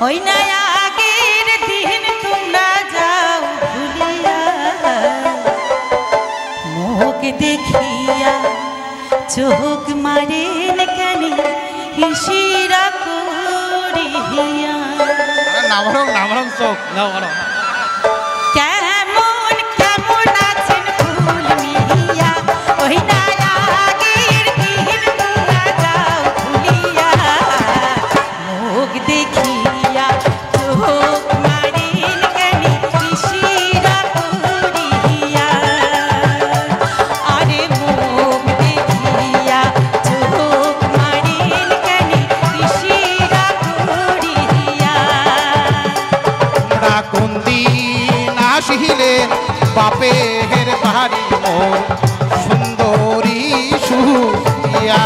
ওই না আগের দিন তোমরা যাও ভুলিয়া মুখ দেখিয়া চোখ মারেন কেন হিসিরা করিয়া না বরং চোখ না বরং কেমন কেমন আছেন ফুল মিয়া ওই না আগের দিন তোমরা যাও ভুলিয়া মুখ দেখিয়া চোখ মারেন কেন হিসিরা করিয়া আরে মুখ দেখিয়া চোখ মারেন কেন হিসিরা করিয়া তোমরা কোন দিন আসিলেন বাপের বাড়ি মোর সুন্দরী সুরিয়া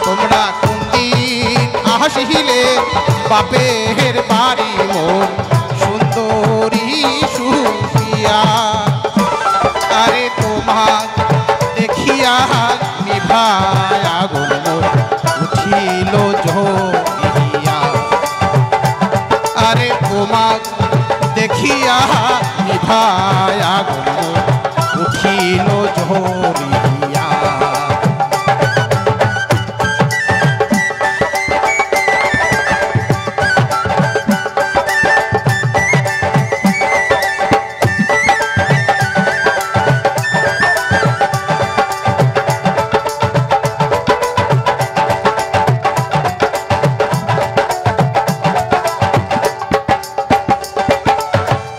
তোমরা কোন দিন আসিলে বাপের বাড়ি মোর সুন্দরী সুরিয়া আরে তোমার দেখিয়া নিভায় আগুন মোর উঠিল ঝরিয়া আরে তোমার দেখিয়া নিভায় আগুন মোর উঠিল ঝরিয়া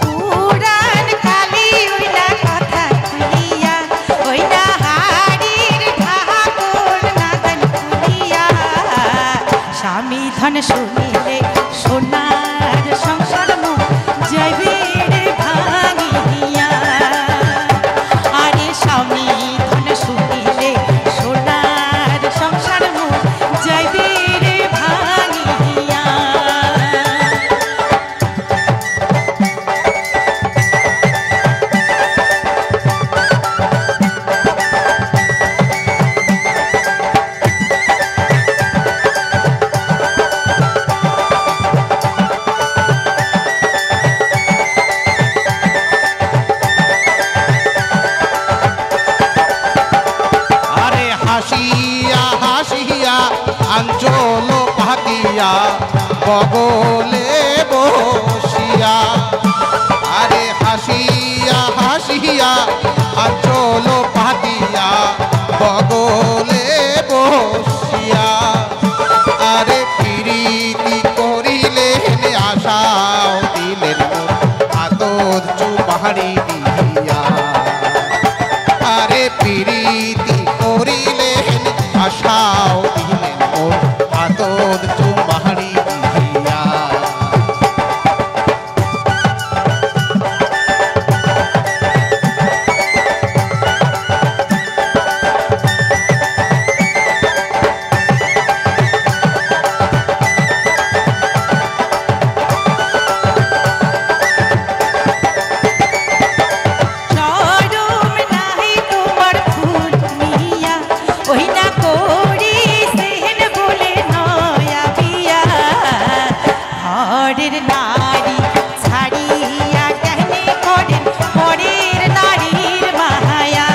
পুরান কালি ওইলা কথা খুলিয়া ওইলা হাড়ির ঠাকুর নাগন খুলিয়া স্বামী ধন শুনিলে সোনার সংসার মন যাইবে রে ভাঙিয়া আরে স্বামী ধন শুনিলে সোনার সংসার মন যাইবে রে ভাঙিয়া আরে হাসিয়া হাসিয়া আঞ্চল পাতিয়া বগলে বসিয়া আরে হাসিয়া হাসিয়া আঞ্চল পাতিয়া বগলে বসিয়া আরে প্রীতি করিলেন আশাও দিলেন আদর চুপাহাড়ি দিয়া আরে প্রীতি করিলেন আশাও দিলেন মোর আদর চুমাহাড়ি দিয়া চরম নাহি তোমার ফুল মিয়া ওই না করি সেন বলে নয়া বিয়া ঘরের নারী ছাড়িয়া কেনে করেন পরের নারীর মায়া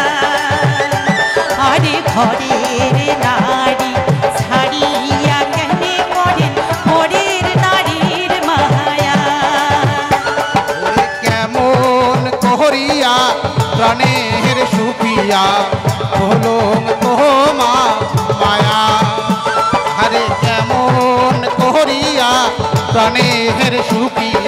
আরে ঘরের নারী ছাড়িয়া কেনে করেন পরের নারীর মায়া ওরে কেমন করিয়া প্রাণের সুপিয়া হলং তোমা মায়া আরে কেমন করিয়া প্রাণের সুপিয়া